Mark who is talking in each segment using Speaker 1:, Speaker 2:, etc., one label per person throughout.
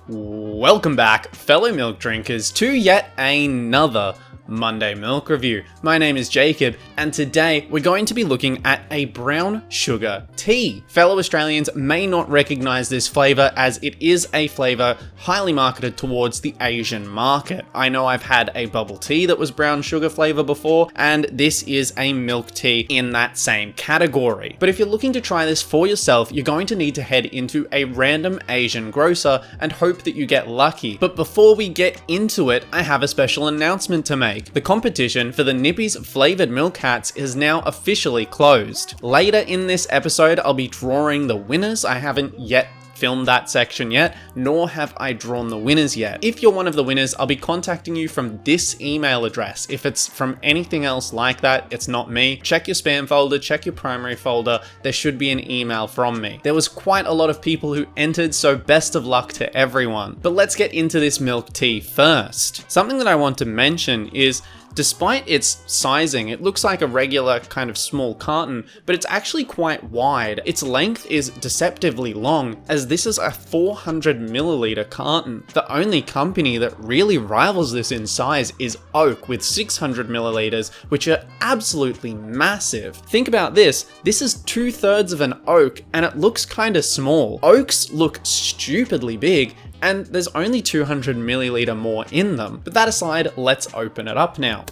Speaker 1: Welcome back, fellow milk drinkers, to yet another Monday Milk Review. My name is Jacob, and today we're going to be looking at a brown sugar tea. Fellow Australians may not recognize this flavor, as it is a flavor highly marketed towards the Asian market. I know I've had a bubble tea that was brown sugar flavor before, and this is a milk tea in that same category. But if you're looking to try this for yourself, you're going to need to head into a random Asian grocer and hope that you get lucky. But before we get into it, I have a special announcement to make. The competition for the Nippies flavored milk hats is now officially closed. Later in this episode, I'll be drawing the winners. I haven't yet filmed that section yet, nor have I drawn the winners yet. If you're one of the winners, I'll be contacting you from this email address. If it's from anything else like that, it's not me. Check your spam folder, check your primary folder. There should be an email from me. There was quite a lot of people who entered, so best of luck to everyone. But let's get into this milk tea first. Something that I want to mention is, despite its sizing, it looks like a regular kind of small carton, but it's actually quite wide. Its length is deceptively long, as this is a 400 milliliter carton. The only company that really rivals this in size is Oak with 600 milliliters, which are absolutely massive. Think about this. This is 2/3 of an Oak, and it looks kind of small. Oaks look stupidly big, and there's only 200 milliliter more in them. But that aside, let's open it up now.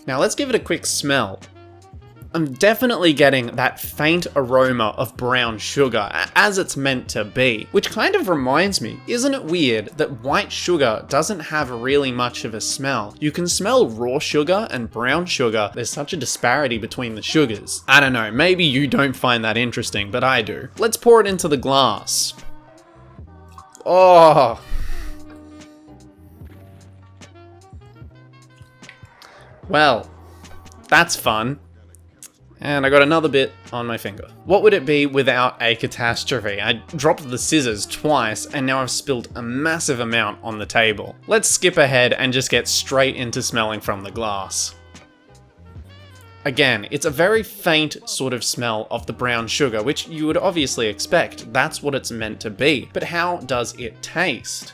Speaker 1: Now let's give it a quick smell. I'm definitely getting that faint aroma of brown sugar, as it's meant to be. Which kind of reminds me, isn't it weird that white sugar doesn't have really much of a smell? You can smell raw sugar and brown sugar. There's such a disparity between the sugars. I don't know, maybe you don't find that interesting, but I do. Let's pour it into the glass. Oh. Well, that's fun. And I got another bit on my finger. What would it be without a catastrophe? I dropped the scissors twice, and now I've spilled a massive amount on the table. Let's skip ahead and just get straight into smelling from the glass. Again, it's a very faint sort of smell of the brown sugar, which you would obviously expect. That's what it's meant to be. But how does it taste?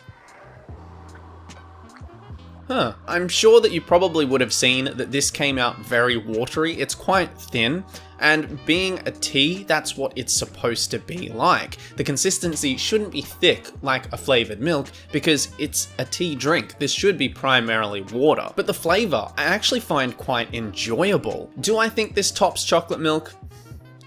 Speaker 1: I'm sure that you probably would have seen that this came out very watery. It's quite thin, and being a tea, that's what it's supposed to be like. The consistency shouldn't be thick like a flavored milk because it's a tea drink. This should be primarily water. But the flavor, I actually find quite enjoyable. Do I think this tops chocolate milk?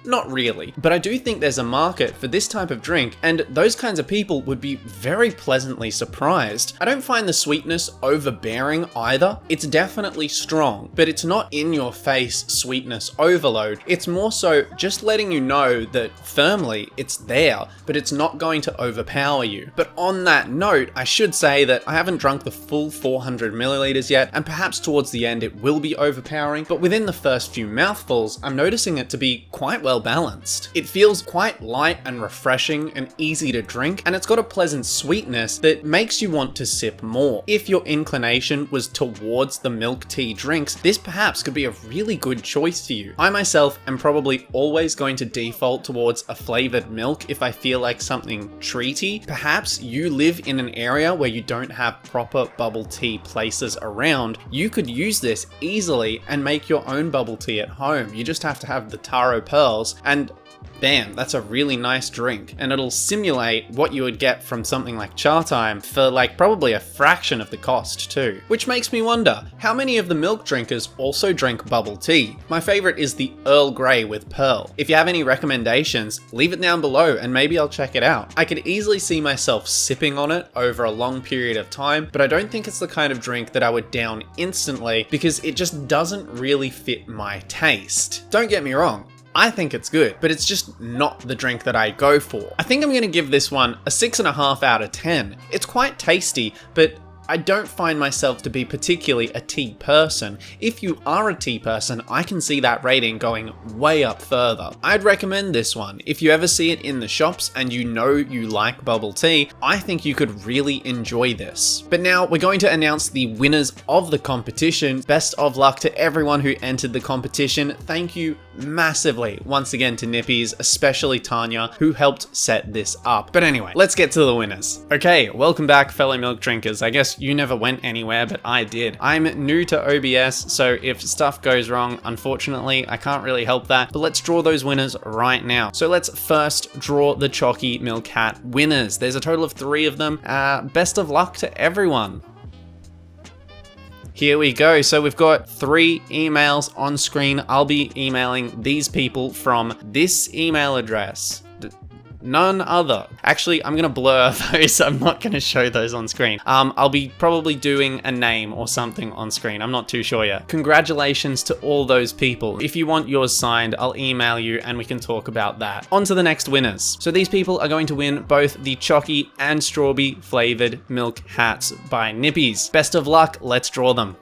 Speaker 1: Not really, but I do think there's a market for this type of drink, and those kinds of people would be very pleasantly surprised. I don't find the sweetness overbearing either. It's definitely strong, but it's not in your face sweetness overload. It's more so just letting you know that firmly it's there, but it's not going to overpower you. But on that note, I should say that I haven't drunk the full 400 milliliters yet, and perhaps towards the end it will be overpowering, but within the first few mouthfuls, I'm noticing it to be quite well balanced. It feels quite light and refreshing and easy to drink, and it's got a pleasant sweetness that makes you want to sip more. If your inclination was towards the milk tea drinks, this perhaps could be a really good choice for you. I myself am probably always going to default towards a flavored milk if I feel like something treaty. Perhaps you live in an area where you don't have proper bubble tea places around. You could use this easily and make your own bubble tea at home. You just have to have the taro pearls, and bam, that's a really nice drink. And it'll simulate what you would get from something like Cha Time for like probably a fraction of the cost too. Which makes me wonder, how many of the milk drinkers also drink bubble tea? My favorite is the Earl Grey with pearl. If you have any recommendations, leave it down below and maybe I'll check it out. I could easily see myself sipping on it over a long period of time, but I don't think it's the kind of drink that I would down instantly because it just doesn't really fit my taste. Don't get me wrong, I think it's good, but it's just not the drink that I go for. I think I'm gonna give this one a 6.5 out of 10. It's quite tasty, but I don't find myself to be particularly a tea person. If you are a tea person, I can see that rating going way up further. I'd recommend this one. If you ever see it in the shops and you know you like bubble tea, I think you could really enjoy this. But now we're going to announce the winners of the competition. Best of luck to everyone who entered the competition. Thank you massively once again to Nippies, especially Tanya, who helped set this up. But anyway, let's get to the winners. Okay, welcome back, fellow milk drinkers. I guess you never went anywhere, but I did. I'm new to OBS, so if stuff goes wrong, unfortunately, I can't really help that. But let's draw those winners right now. So let's first draw the Chalky Milk Hat winners. There's a total of 3 of them. Best of luck to everyone. Here we go. So we've got 3 emails on screen. I'll be emailing these people from this email address. None other. Actually, I'm gonna blur those. I'm not gonna show those on screen. I'll be probably doing a name or something on screen. I'm not too sure yet. Congratulations to all those people. If you want yours signed, I'll email you and we can talk about that. On to the next winners. So these people are going to win both the Chalky and Strawberry flavored milk hats by Nippies. Best of luck. Let's draw them.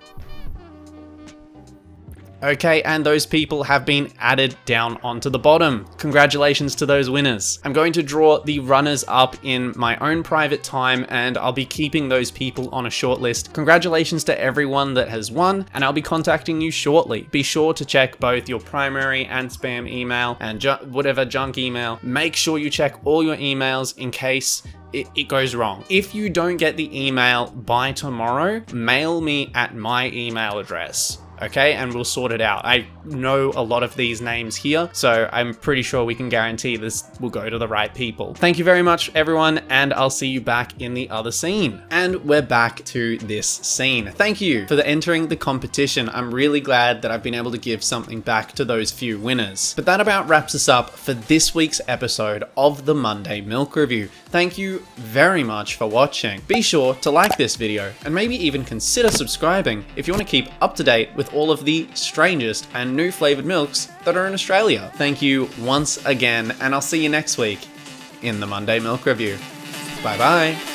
Speaker 1: Okay, and those people have been added down onto the bottom. Congratulations to those winners. I'm going to draw the runners up in my own private time, and I'll be keeping those people on a shortlist. Congratulations to everyone that has won, and I'll be contacting you shortly. Be sure to check both your primary and spam email and whatever junk email. Make sure you check all your emails in case it goes wrong. If you don't get the email by tomorrow, mail me at my email address. Okay, and we'll sort it out. I know a lot of these names here, so I'm pretty sure we can guarantee this will go to the right people. Thank you very much, everyone, and I'll see you back in the other scene. And we're back to this scene. Thank you for entering the competition. I'm really glad that I've been able to give something back to those few winners. But that about wraps us up for this week's episode of the Monday Milk Review. Thank you very much for watching. Be sure to like this video and maybe even consider subscribing if you want to keep up to date with all of the strangest and new flavored milks that are in Australia. Thank you once again, and I'll see you next week in the Monday Milk Review. Bye bye.